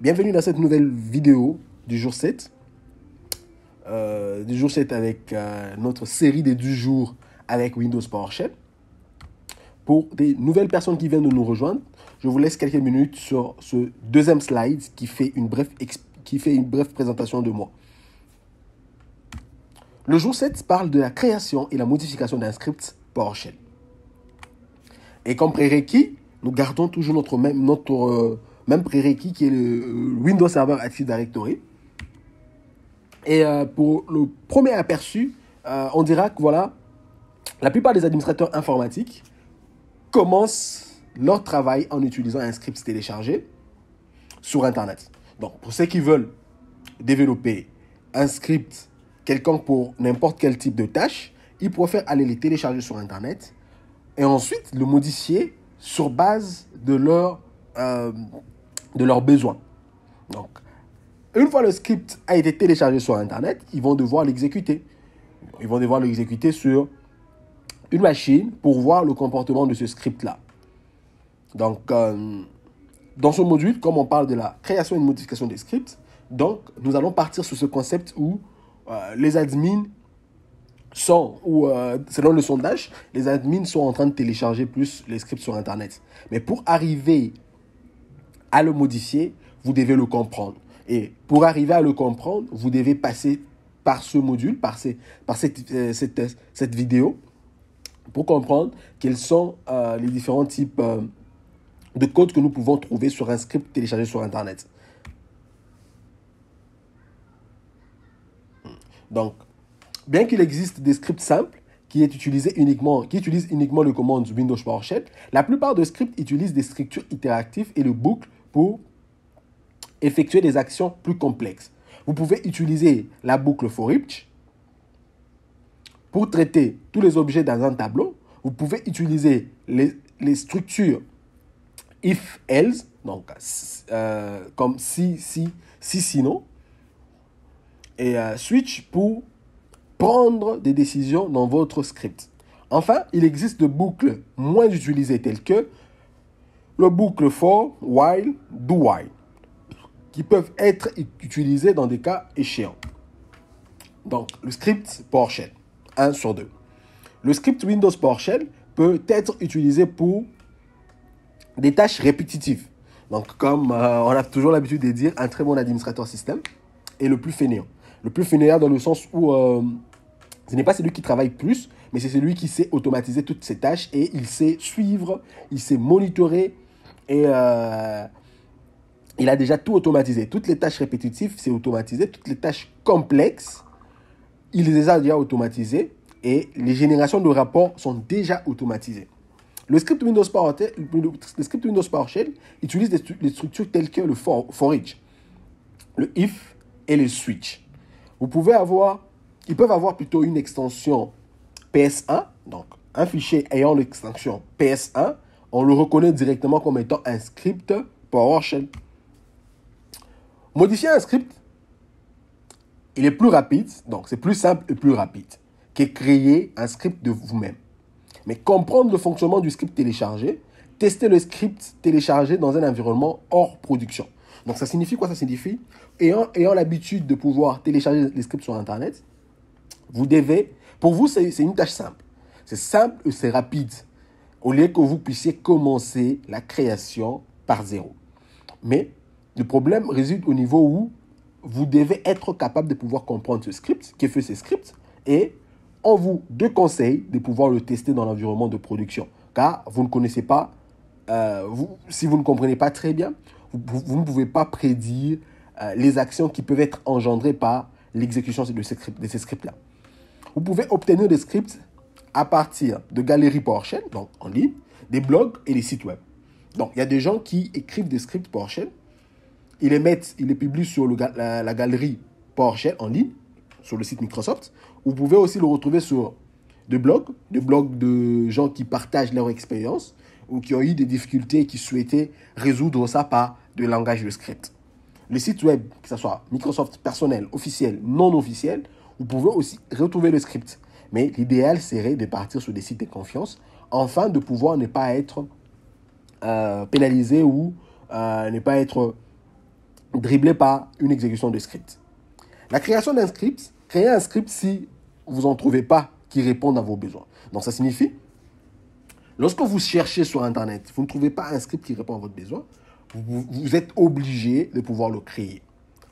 Bienvenue dans cette nouvelle vidéo du jour 7. Avec notre série des 10 jours avec Windows PowerShell. Pour des nouvelles personnes qui viennent de nous rejoindre, je vous laisse quelques minutes sur ce deuxième slide qui fait une brève présentation de moi. Le jour 7 parle de la création et la modification d'un script PowerShell. Et comme prérequis, nous gardons toujours notre même prérequis qui est le Windows Server Active Directory. Et pour le premier aperçu, on dira que voilà, la plupart des administrateurs informatiques commencent leur travail en utilisant un script téléchargé sur Internet. Donc, pour ceux qui veulent développer un script quelconque pour n'importe quel type de tâche, ils préfèrent aller les télécharger sur Internet et ensuite le modifier sur base de leurs besoins. Donc, une fois le script a été téléchargé sur Internet, ils vont devoir l'exécuter. Ils vont devoir l'exécuter sur une machine pour voir le comportement de ce script-là. Donc, dans ce module, comme on parle de la création et de modification des scripts, donc, nous allons partir sur ce concept où les admins selon le sondage, les admins sont en train de télécharger plus les scripts sur Internet. Mais pour arriver à le modifier, vous devez le comprendre. Et pour arriver à le comprendre, vous devez passer par ce module, par cette vidéo, pour comprendre quels sont les différents types de codes que nous pouvons trouver sur un script téléchargé sur Internet. Donc, bien qu'il existe des scripts simples qui utilisent uniquement le commande Windows PowerShell, la plupart des scripts utilisent des structures interactives et le boucle pour effectuer des actions plus complexes. Vous pouvez utiliser la boucle for each pour traiter tous les objets dans un tableau. Vous pouvez utiliser les structures if else, donc comme si sinon, et switch pour prendre des décisions dans votre script. Enfin, il existe des boucles moins utilisées telles que le boucle for, while, do while, qui peuvent être utilisées dans des cas échéants. Donc, le script PowerShell, 1 sur 2. Le script Windows PowerShell peut être utilisé pour des tâches répétitives. Donc, comme on a toujours l'habitude de dire, un très bon administrateur système est le plus fainéant. Le plus fainéant dans le sens où ce n'est pas celui qui travaille plus, mais c'est celui qui sait automatiser toutes ses tâches et il sait suivre, il sait monitorer et il a déjà tout automatisé. Toutes les tâches répétitives, c'est automatisé. Toutes les tâches complexes, il les a déjà automatisées et les générations de rapports sont déjà automatisées. Le script Windows PowerShell utilise des structures telles que le for each, le if et le switch. Ils peuvent avoir plutôt une extension PS1, donc un fichier ayant l'extension PS1, on le reconnaît directement comme étant un script PowerShell. Modifier un script, il est plus rapide, donc c'est plus simple et plus rapide que créer un script de vous-même. Mais comprendre le fonctionnement du script téléchargé, tester le script téléchargé dans un environnement hors production. Donc ça signifie quoi? Ça signifie, ayant l'habitude de pouvoir télécharger les scripts sur Internet, pour vous, c'est une tâche simple. C'est simple et c'est rapide. Au lieu que vous puissiez commencer la création par zéro. Mais le problème réside au niveau où vous devez être capable de pouvoir comprendre ce script, que fait ce script, et on vous déconseille de pouvoir le tester dans l'environnement de production. Car vous ne connaissez pas, si vous ne comprenez pas très bien, vous ne pouvez pas prédire les actions qui peuvent être engendrées par l'exécution de ces scripts-là. Vous pouvez obtenir des scripts à partir de galeries PowerShell, donc en ligne, des blogs et des sites web. Donc, il y a des gens qui écrivent des scripts PowerShell, ils les publient sur la galerie PowerShell en ligne, sur le site Microsoft. Vous pouvez aussi le retrouver sur des blogs de gens qui partagent leur expérience ou qui ont eu des difficultés et qui souhaitaient résoudre ça par des langages de script. Les sites web, que ce soit Microsoft personnel, officiel, non officiel, vous pouvez aussi retrouver le script. Mais l'idéal serait de partir sur des sites de confiance afin de pouvoir ne pas être pénalisé ou ne pas être dribblé par une exécution de script. La création d'un script, créer un script si vous n'en trouvez pas qui répondent à vos besoins. Donc ça signifie, lorsque vous cherchez sur Internet, vous ne trouvez pas un script qui répond à votre besoin, vous êtes obligé de pouvoir le créer,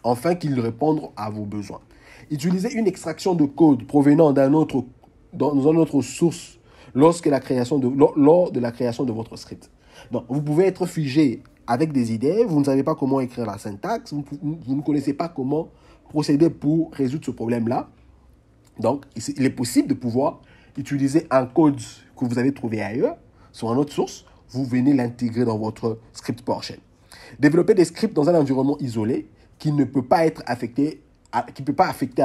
afin qu'il réponde à vos besoins. Utilisez une extraction de code provenant dans une autre source lors de la création de votre script. Donc, vous pouvez être figé avec des idées, vous ne savez pas comment écrire la syntaxe, vous ne connaissez pas comment procéder pour résoudre ce problème-là. Donc, il est possible de pouvoir utiliser un code que vous avez trouvé ailleurs, sur une autre source, vous venez l'intégrer dans votre script PowerShell. Développer des scripts dans un environnement isolé qui ne peut pas être affecté à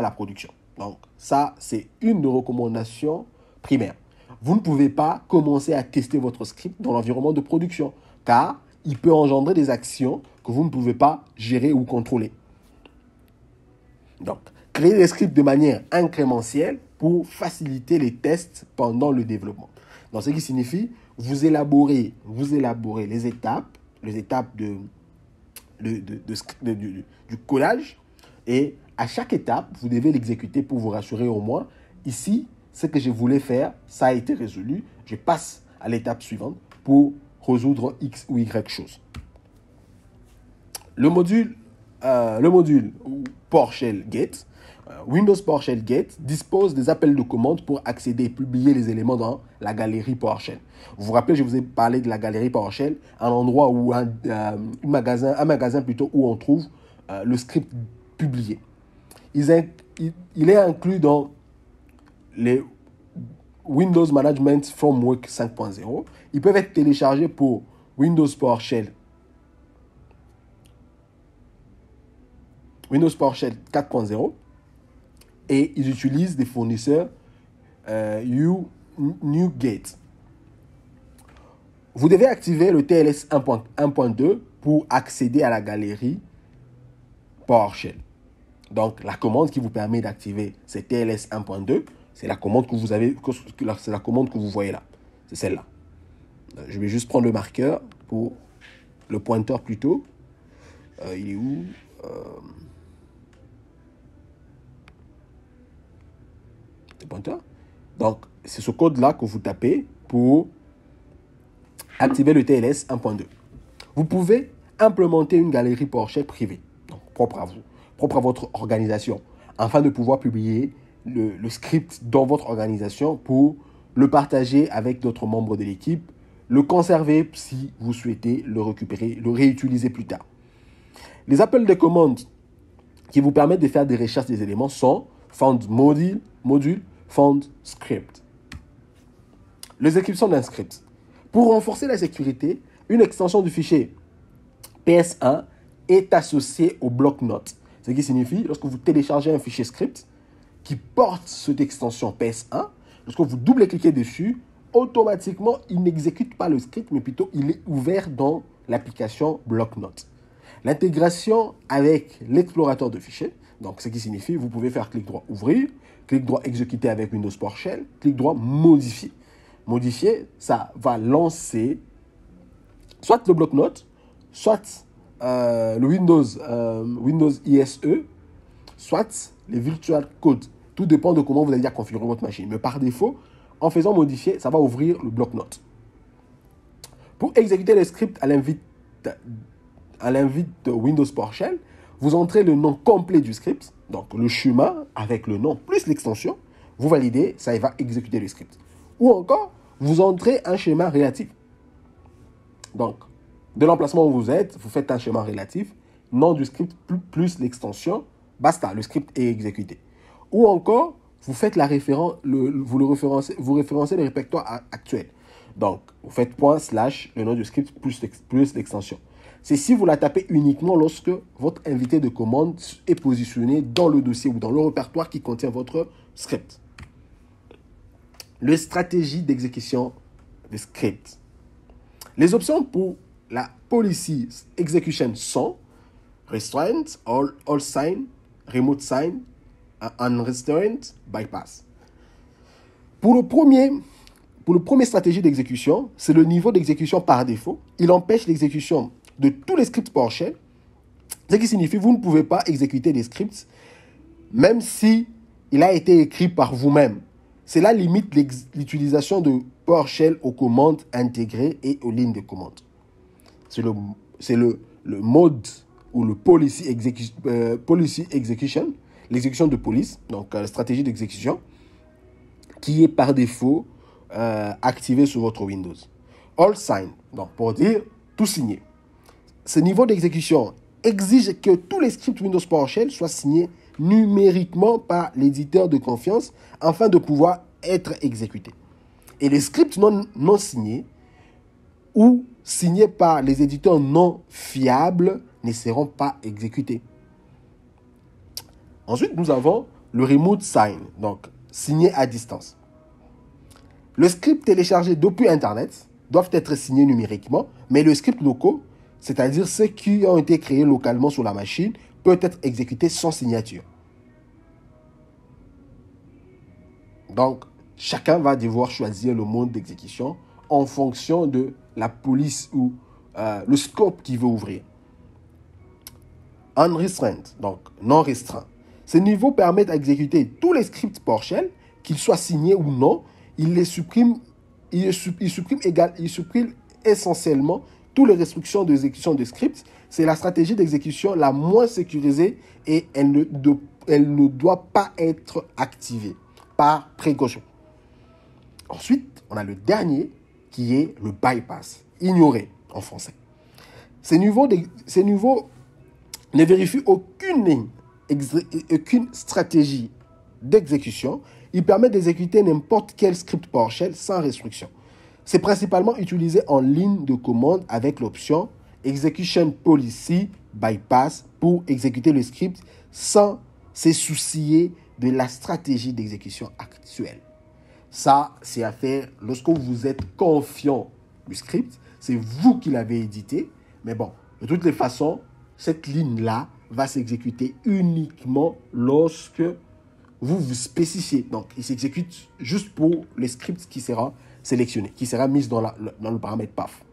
la production. Donc, ça, c'est une des recommandations primaires. Vous ne pouvez pas commencer à tester votre script dans l'environnement de production, car il peut engendrer des actions que vous ne pouvez pas gérer ou contrôler. Donc, créer des scripts de manière incrémentielle pour faciliter les tests pendant le développement. Donc, ce qui signifie, vous élaborez les étapes du codage, et à chaque étape, vous devez l'exécuter pour vous rassurer au moins. Ici, ce que je voulais faire, ça a été résolu. Je passe à l'étape suivante pour résoudre X ou Y chose. Le module PowerShell Get, Windows PowerShell Get dispose des appels de commandes pour accéder et publier les éléments dans la galerie PowerShell. Vous vous rappelez, je vous ai parlé de la galerie PowerShell, un endroit où un magasin plutôt où on trouve le script publié. Il est inclus dans les Windows Management Framework 5.0. Ils peuvent être téléchargés pour Windows PowerShell 4.0 et ils utilisent des fournisseurs NuGet. Vous devez activer le TLS 1.2 pour accéder à la galerie PowerShell. Donc, la commande qui vous permet d'activer ce TLS 1.2, c'est la commande que vous avez, c'est la commande que vous voyez là. C'est celle-là. Je vais juste prendre le marqueur pour le pointeur plutôt. Il est où? Le pointeur. Donc, c'est ce code-là que vous tapez pour activer le TLS 1.2. Vous pouvez implémenter une galerie PowerShell privée, donc propre à vous, propre à votre organisation, afin de pouvoir publier le script dans votre organisation pour le partager avec d'autres membres de l'équipe, le conserver si vous souhaitez le récupérer, le réutiliser plus tard. Les appels de commandes qui vous permettent de faire des recherches des éléments sont found module, found script. L'exécution d'un script. Pour renforcer la sécurité, une extension du fichier PS1 est associée au bloc-notes. Ce qui signifie, lorsque vous téléchargez un fichier script qui porte cette extension PS1, lorsque vous double-cliquez dessus, automatiquement, il n'exécute pas le script, mais plutôt il est ouvert dans l'application bloc-notes. L'intégration avec l'explorateur de fichiers, donc ce qui signifie, vous pouvez faire clic droit ouvrir, clic droit exécuter avec Windows PowerShell, clic droit modifier. Modifier, ça va lancer soit le bloc-notes, soit le Windows ISE, soit les virtual codes. Tout dépend de comment vous avez déjà configuré votre machine. Mais par défaut, en faisant modifier, ça va ouvrir le bloc-notes. Pour exécuter le script à l'invite de Windows PowerShell, vous entrez le nom complet du script, donc le chemin avec le nom plus l'extension, vous validez, ça va exécuter le script. Ou encore, vous entrez un schéma relatif. Donc, de l'emplacement où vous êtes, vous faites un schéma relatif, nom du script plus l'extension, basta, le script est exécuté. Ou encore, vous faites vous référencez le répertoire actuel. Donc, vous faites // le nom du script plus l'extension. Ceci, vous la tapez uniquement lorsque votre invité de commande est positionné dans le dossier ou dans le répertoire qui contient votre script. Les stratégies d'exécution des scripts. Les options pour la policy execution sont restraint, all sign, remote sign, unrestrained, bypass. Pour le premier stratégie d'exécution, c'est le niveau d'exécution par défaut. Il empêche l'exécution de tous les scripts PowerShell Ce qui signifie que vous ne pouvez pas exécuter des scripts même si il a été écrit par vous-même. Cela limite l'utilisation de PowerShell aux commandes intégrées et aux lignes de commande. C'est le mode ou le policy execution, l'exécution de police, donc stratégie d'exécution, qui est par défaut activé sur votre Windows. All sign, donc pour dire tout signé. Ce niveau d'exécution exige que tous les scripts Windows PowerShell soient signés numériquement par l'éditeur de confiance afin de pouvoir être exécutés. Et les scripts non signés ou signés par les éditeurs non fiables ne seront pas exécutés. Ensuite, nous avons le remote sign, donc signé à distance. Le script téléchargé depuis Internet doivent être signés numériquement, mais le script locaux, c'est-à-dire ceux qui ont été créés localement sur la machine, peut être exécuté sans signature. Donc, chacun va devoir choisir le mode d'exécution en fonction de la police ou le scope qu'il veut ouvrir. Unrestrained, donc non restreint. Ce niveau permet d'exécuter tous les scripts PowerShell, qu'ils soient signés ou non. Il supprime essentiellement toutes les restrictions d'exécution de scripts. C'est la stratégie d'exécution la moins sécurisée et elle ne doit pas être activée par précaution. Ensuite, on a le dernier qui est le bypass, ignoré en français. Ces niveaux ne vérifient aucune ligne, aucune stratégie d'exécution. Il permet d'exécuter n'importe quel script PowerShell sans restriction. C'est principalement utilisé en ligne de commande avec l'option Execution Policy Bypass pour exécuter le script sans se soucier de la stratégie d'exécution actuelle. Ça, c'est à faire lorsque vous êtes confiant du script. C'est vous qui l'avez édité. Mais bon, de toutes les façons, cette ligne-là va s'exécuter uniquement lorsque vous spécifiez. Donc, il s'exécute juste pour les scripts qui sera sélectionné, qui sera mis dans le paramètre PAF.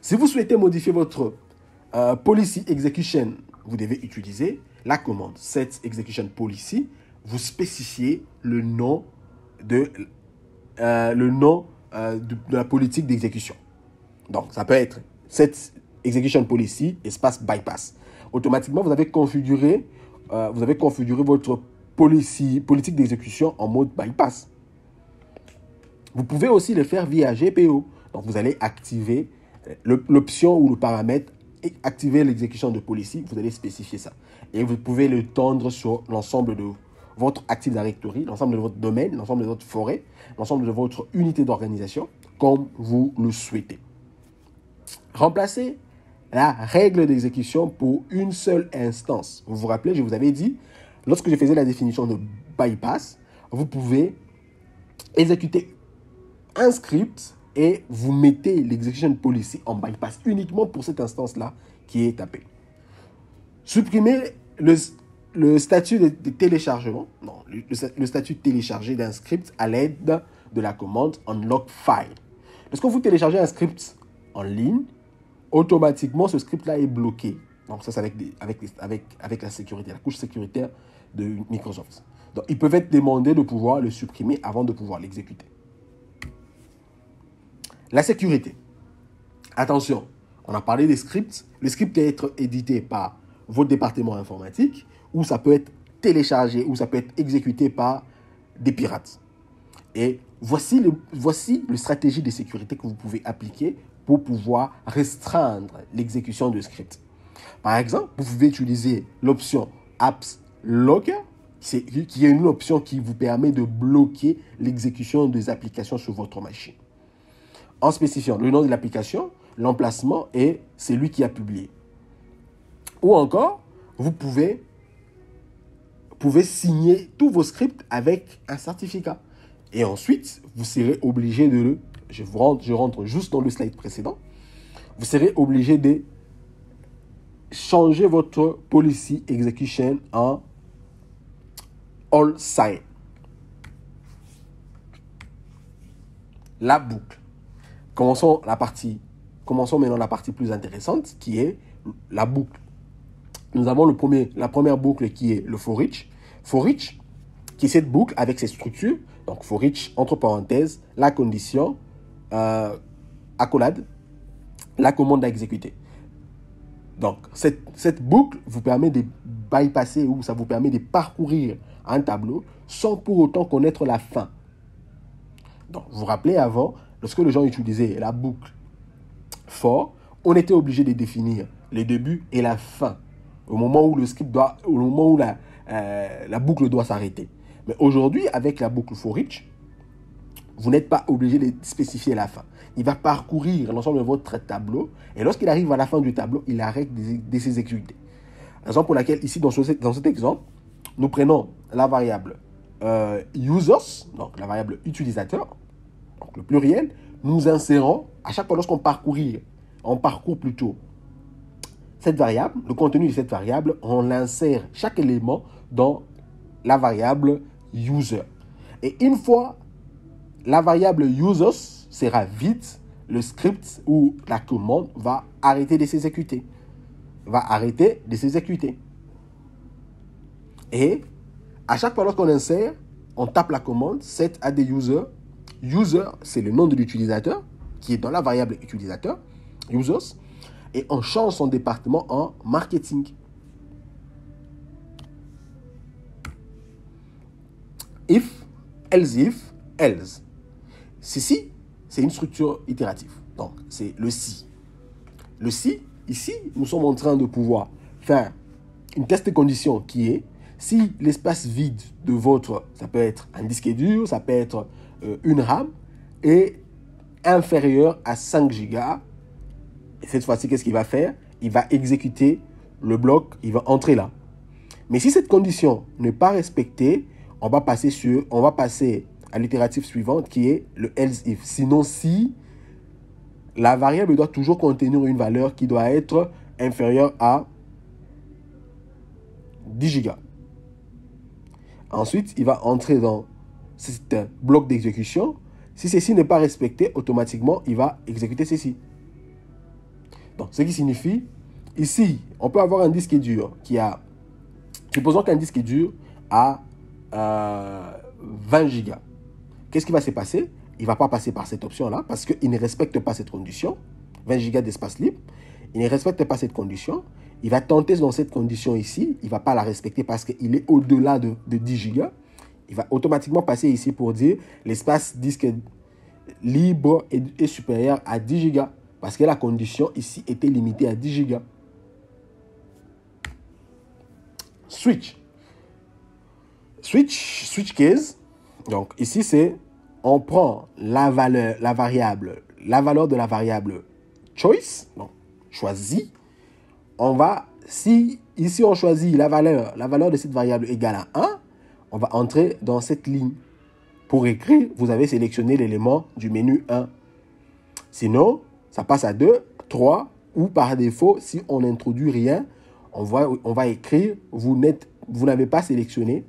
Si vous souhaitez modifier votre policy execution, vous devez utiliser la commande set execution policy. Vous spécifiez le nom de la politique d'exécution. Donc, ça peut être set execution policy espace bypass. Automatiquement, vous avez configuré votre politique d'exécution en mode bypass. Vous pouvez aussi le faire via GPO. Donc, vous allez activer l'option ou le paramètre et activer l'exécution de policy. Vous allez spécifier ça. Et vous pouvez le tendre sur l'ensemble de votre Active Directory, l'ensemble de votre domaine, l'ensemble de votre forêt, l'ensemble de votre unité d'organisation, comme vous le souhaitez. Remplacez la règle d'exécution pour une seule instance. Vous vous rappelez, je vous avais dit, lorsque je faisais la définition de bypass, vous pouvez exécuter un script et vous mettez l'execution policy en bypass uniquement pour cette instance-là qui est tapée. Supprimez le statut de téléchargement, non, le statut téléchargé d'un script à l'aide de la commande unlock file. Lorsque vous téléchargez un script en ligne, automatiquement ce script-là est bloqué. Donc ça, c'est avec la sécurité, la couche sécuritaire de Microsoft. Donc ils peuvent être demandés de pouvoir le supprimer avant de pouvoir l'exécuter. La sécurité. Attention, on a parlé des scripts. Le script peut être édité par votre département informatique ou ça peut être téléchargé ou ça peut être exécuté par des pirates. Et voici le stratégie de sécurité que vous pouvez appliquer pour pouvoir restreindre l'exécution de script. Par exemple, vous pouvez utiliser l'option Apps Locker, qui est une option qui vous permet de bloquer l'exécution des applications sur votre machine, en spécifiant le nom de l'application, l'emplacement et celui qui a publié. Ou encore, vous pouvez signer tous vos scripts avec un certificat. Et ensuite, vous serez obligé de je rentre juste dans le slide précédent. Vous serez obligé de changer votre policy execution en all sign. La boucle. Commençons maintenant la partie plus intéressante qui est la boucle. nous avons la première boucle qui est le for each. For each, qui est cette boucle avec ses structures. Donc, for each, entre parenthèses, la condition, accolade, la commande à exécuter. Donc, cette boucle vous permet de bypasser ou ça vous permet de parcourir un tableau sans pour autant connaître la fin. Donc, vous vous rappelez avant, lorsque les gens utilisaient la boucle for, on était obligé de définir le début et la fin au moment où la boucle doit s'arrêter. Mais aujourd'hui, avec la boucle for each, vous n'êtes pas obligé de spécifier la fin. Il va parcourir l'ensemble de votre tableau et lorsqu'il arrive à la fin du tableau, il arrête de s'exécuter. Raison pour laquelle, ici, dans cet exemple, nous prenons la variable users, donc la variable utilisateur, donc le pluriel, nous insérons, à chaque fois lorsqu'on parcourt plutôt cette variable, le contenu de cette variable, on insère chaque élément dans la variable user. Et une fois la variable users sera vide, le script ou la commande va arrêter de s'exécuter. Et à chaque fois lorsqu'on insère, on tape la commande set add user. User, c'est le nom de l'utilisateur qui est dans la variable utilisateur, users, et on change son département en marketing. If, else, else. Ceci, c'est une structure itérative. Donc, c'est le si. Le si, ici, nous sommes en train de pouvoir faire une test de condition qui est si l'espace vide de ça peut être un disque dur, ça peut être une RAM, est inférieur à 5 gigas. Et cette fois-ci, qu'est-ce qu'il va faire? Il va exécuter le bloc, il va entrer là. Mais si cette condition n'est pas respectée, on va passer à l'itérative suivante qui est le else if. Sinon, si la variable doit toujours contenir une valeur qui doit être inférieure à 10 gigas. Ensuite, il va entrer dans ce bloc d'exécution. Si ceci n'est pas respecté, automatiquement, il va exécuter ceci. Donc, ce qui signifie, ici, on peut avoir un disque dur supposons qu'un disque dur a 20 gigas. Qu'est-ce qui va se passer? Il ne va pas passer par cette option-là parce qu'il ne respecte pas cette condition. 20 gigas d'espace libre. Il ne respecte pas cette condition. Il va tenter dans cette condition ici. Il ne va pas la respecter parce qu'il est au-delà de 10 gigas. Il va automatiquement passer ici pour dire l'espace disque libre est supérieur à 10 gigas. Parce que la condition ici était limitée à 10 gigas. Switch case. Donc ici, on prend la valeur de la variable choice, donc choisi. Si ici on choisit la valeur de cette variable égale à 1, on va entrer dans cette ligne. Pour écrire, vous avez sélectionné l'élément du menu 1. Sinon, ça passe à 2, 3, ou par défaut, si on n'introduit rien, on va écrire, vous n'avez pas sélectionné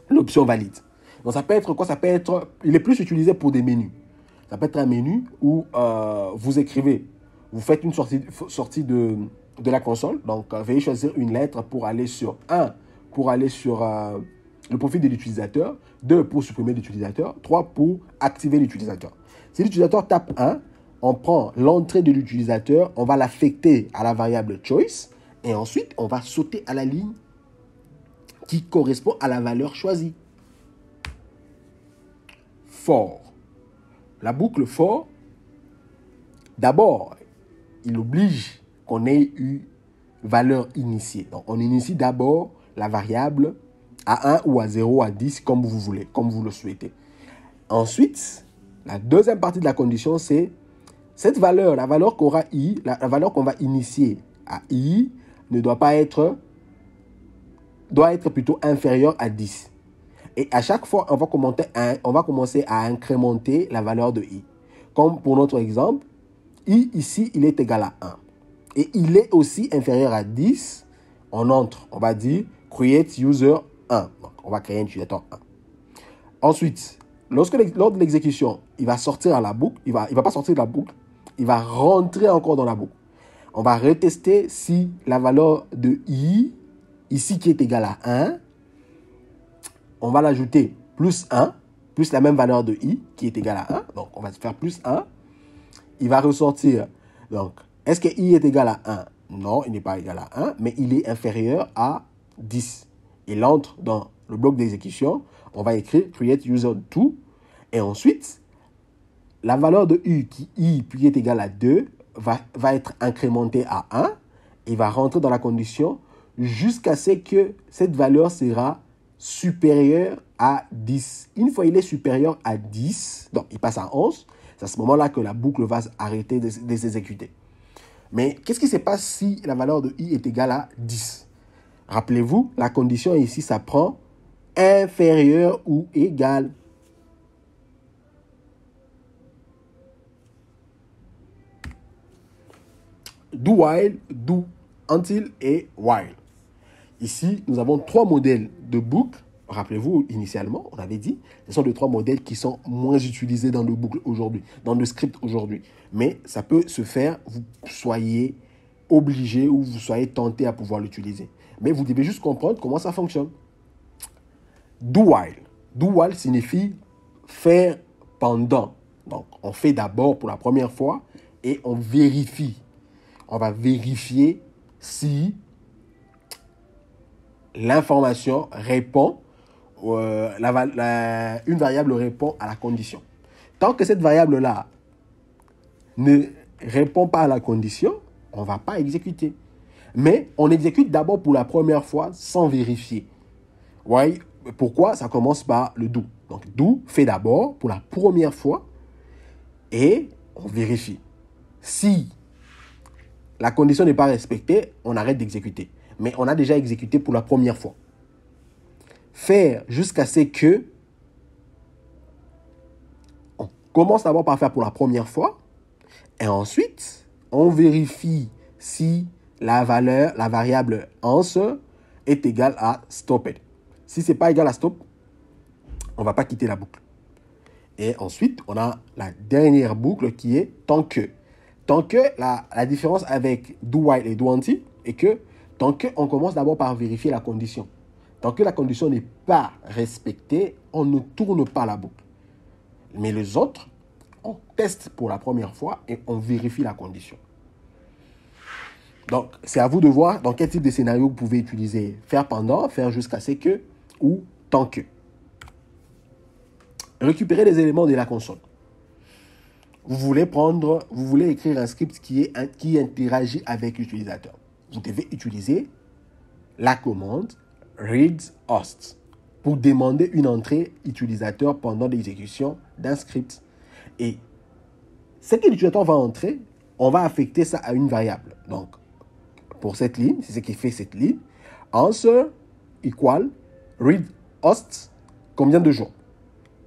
l'option valide. Donc ça peut être quoi? Il est plus utilisé pour des menus. Ça peut être un menu où vous écrivez, vous faites une sortie de la console. Donc veuillez choisir une lettre pour aller sur le profil de l'utilisateur, 2 pour supprimer l'utilisateur, 3 pour activer l'utilisateur. Si l'utilisateur tape 1, on prend l'entrée de l'utilisateur, on va l'affecter à la variable choice et ensuite on va sauter à la ligne qui correspond à la valeur choisie. For. La boucle for, d'abord, il oblige qu'on ait eu valeur initiée. Donc, on initie d'abord la variable à 1 ou à 0, à 10, comme vous voulez, comme vous le souhaitez. Ensuite, la deuxième partie de la condition, c'est cette valeur, la valeur qu'aura i, la valeur qu'on va initier à i, doit être plutôt inférieure à 10. Et à chaque fois, on va commencer à incrémenter la valeur de i. Comme pour notre exemple, i ici, il est égal à 1. Et il est aussi inférieur à 10. On entre, on va dire create user 1. Donc, on va créer un utilisateur 1. Ensuite, lors de l'exécution, il va sortir à la boucle. Il va pas sortir de la boucle. Il va rentrer encore dans la boucle. On va retester si la valeur de i, ici qui est égale à 1, on va l'ajouter plus 1, plus la même valeur de i qui est égale à 1. Donc, on va faire plus 1. Il va ressortir. Donc, est-ce que i est égal à 1? Non, il n'est pas égal à 1, mais il est inférieur à 10. Il entre dans le bloc d'exécution. On va écrire create user 2. Et ensuite, la valeur de i qui est égale à 2 va être incrémentée à 1. Il va rentrer dans la condition jusqu'à ce que cette valeur sera supérieure à 10. Une fois il est supérieur à 10, donc il passe à 11, c'est à ce moment-là que la boucle va arrêter de s'exécuter. Mais qu'est-ce qui se passe si la valeur de i est égale à 10? Rappelez-vous, la condition ici, ça prend inférieur ou égal. Do while, do, until et while. Ici, nous avons 3 modèles de boucles. Rappelez-vous, initialement, on avait dit, ce sont les 3 modèles qui sont moins utilisés dans le boucle aujourd'hui, dans le script aujourd'hui. Mais ça peut se faire, vous soyez obligé ou vous soyez tenté à pouvoir l'utiliser. Mais vous devez juste comprendre comment ça fonctionne. Do while. Do while signifie faire pendant. Donc, on fait d'abord pour la première fois et on vérifie. On va vérifier si l'information répond, une variable répond à la condition. Tant que cette variable-là ne répond pas à la condition, on ne va pas exécuter. Mais on exécute d'abord pour la première fois sans vérifier. Ouais, pourquoi? Ça commence par le do. Donc, do fait d'abord pour la première fois et on vérifie. Si la condition n'est pas respectée, on arrête d'exécuter. Mais on a déjà exécuté pour la première fois. Faire jusqu'à ce que on commence d'abord par faire pour la première fois et ensuite on vérifie si la variable answer est égale à stopped. Si ce n'est pas égal à stop, on ne va pas quitter la boucle. Et ensuite, on a la dernière boucle qui est tant que. Tant que, la différence avec do while et do until est que tant qu'on commence d'abord par vérifier la condition. Tant que la condition n'est pas respectée, on ne tourne pas la boucle. Mais les autres, on teste pour la première fois et on vérifie la condition. Donc, c'est à vous de voir dans quel type de scénario vous pouvez utiliser faire pendant, faire jusqu'à ce que ou tant que. Récupérer les éléments de la console. Vous voulez écrire un script qui interagit avec l'utilisateur. Vous devez utiliser la commande read_host pour demander une entrée utilisateur pendant l'exécution d'un script. Et ce que l'utilisateur va entrer, on va affecter ça à une variable. Donc, pour cette ligne, c'est ce qui fait cette ligne. Answer equal read_host combien de jours.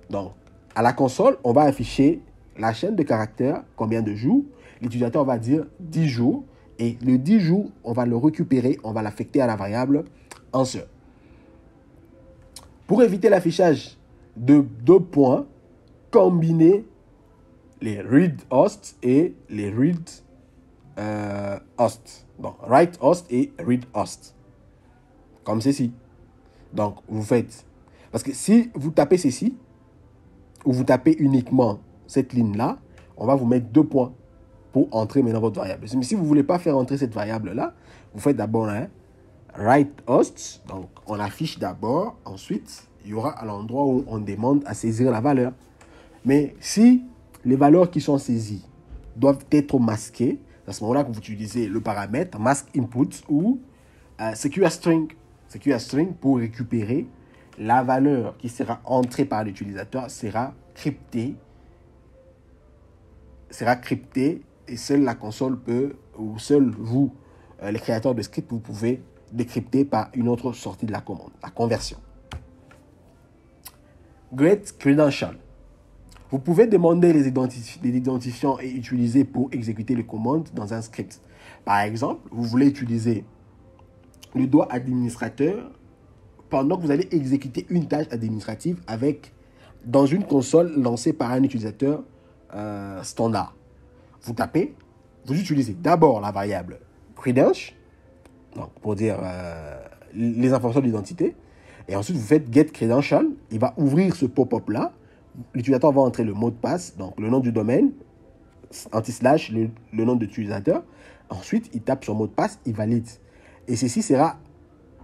Donc, à la console, on va afficher la chaîne de caractères, combien de jours. L'utilisateur va dire 10 jours. Et le 10 jours, on va le récupérer, on va l'affecter à la variable answer. Pour éviter l'affichage de 2 points, combinez les read_host et les read_host. Donc, write_host et read_host. Comme ceci. Donc, vous faites... Parce que si vous tapez ceci, ou vous tapez uniquement cette ligne-là, on va vous mettre 2 points pour entrer maintenant votre variable. Mais si vous ne voulez pas faire entrer cette variable-là, vous faites d'abord un write_host. Donc, on affiche d'abord. Ensuite, il y aura à l'endroit où on demande à saisir la valeur. Mais si les valeurs qui sont saisies doivent être masquées, c'est à ce moment-là que vous utilisez le paramètre mask input ou secure string. Secure string pour récupérer la valeur qui sera entrée par l'utilisateur sera cryptée et seule la console peut, ou seul vous, les créateurs de script, vous pouvez décrypter par une autre sortie de la commande, la conversion. Get credential. Vous pouvez demander les identifiants et utiliser pour exécuter les commandes dans un script. Par exemple, vous voulez utiliser le doigt administrateur pendant que vous allez exécuter une tâche administrative dans une console lancée par un utilisateur standard. Vous tapez vous utilisez d'abord la variable credential, donc pour dire les informations d'identité, et ensuite vous faites get credential. Il va ouvrir ce pop-up là. L'utilisateur va entrer le mot de passe, donc le nom du domaine, anti-slash, le nom de l'utilisateur. Ensuite, il tape son mot de passe, il valide. Et ceci sera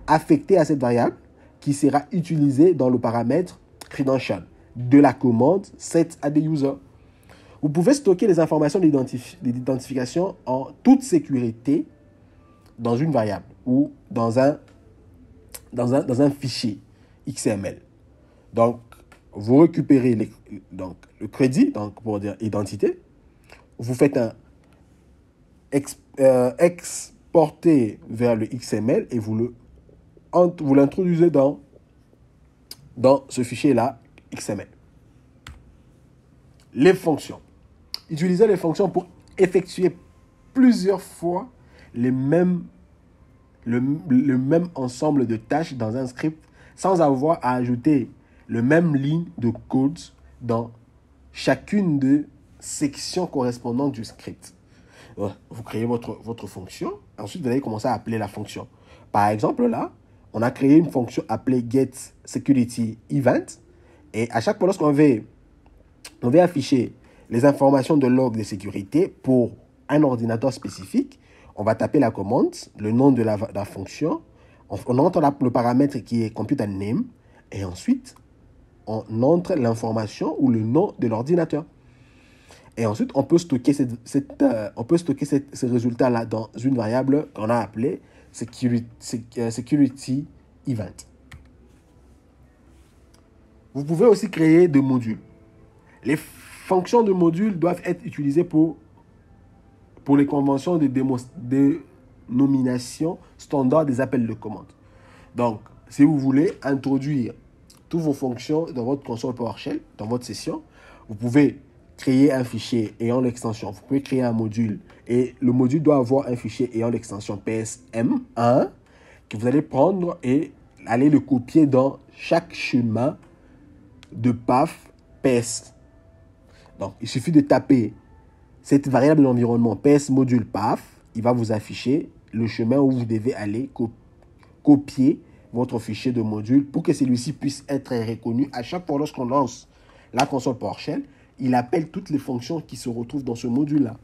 affecté à cette variable qui sera utilisée dans le paramètre credential de la commande set à des users. Vous pouvez stocker les informations d'identification en toute sécurité dans une variable ou dans un fichier XML. Donc, vous récupérez le crédit, donc pour dire identité. Vous faites un exporter vers le XML et vous l'introduisez dans ce fichier-là, XML. Les fonctions. Utilisez les fonctions pour effectuer plusieurs fois le même ensemble de tâches dans un script sans avoir à ajouter le même ligne de code dans chacune des sections correspondantes du script. Vous créez votre fonction, ensuite vous allez commencer à appeler la fonction. Par exemple, là, on a créé une fonction appelée getSecurityEvent et à chaque fois lorsqu'on veut afficher les informations de log de sécurité pour un ordinateur spécifique, on va taper la commande, le nom de la fonction, on entre le paramètre qui est computerName et ensuite on entre l'information ou le nom de l'ordinateur. Et ensuite, on peut stocker ces résultats-là dans une variable qu'on a appelée security event. Vous pouvez aussi créer des modules. Les fonctions de modules doivent être utilisées pour les conventions de dénomination standard des appels de commande. Donc, si vous voulez introduire toutes vos fonctions dans votre console PowerShell, dans votre session, vous pouvez créer un fichier ayant l'extension. Vous pouvez créer un module et le module doit avoir un fichier ayant l'extension PSM1 que vous allez prendre et aller le copier dans chaque chemin de path PS. Donc, il suffit de taper cette variable d'environnement PS module path. Il va vous afficher le chemin où vous devez aller copier votre fichier de module pour que celui-ci puisse être reconnu à chaque fois lorsqu'on lance la console PowerShell. Il appelle toutes les fonctions qui se retrouvent dans ce module-là.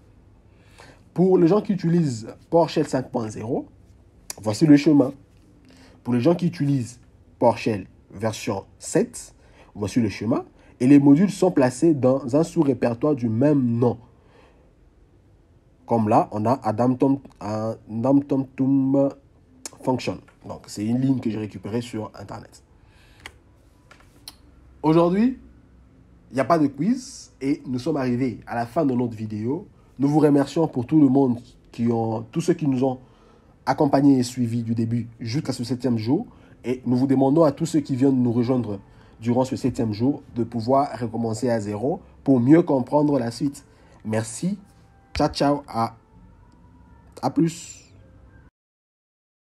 Pour les gens qui utilisent PowerShell 5.0, voici le chemin. Pour les gens qui utilisent PowerShell version 7, voici le chemin. Et les modules sont placés dans un sous-répertoire du même nom. Comme là, on a Adamtom Function. Donc, c'est une ligne que j'ai récupérée sur Internet. Aujourd'hui, il n'y a pas de quiz et nous sommes arrivés à la fin de notre vidéo. Nous vous remercions pour tout le monde, tous ceux qui nous ont accompagnés et suivis du début jusqu'à ce 7e jour. Et nous vous demandons à tous ceux qui viennent nous rejoindre durant ce 7e jour de pouvoir recommencer à zéro pour mieux comprendre la suite. Merci. Ciao, ciao. À plus.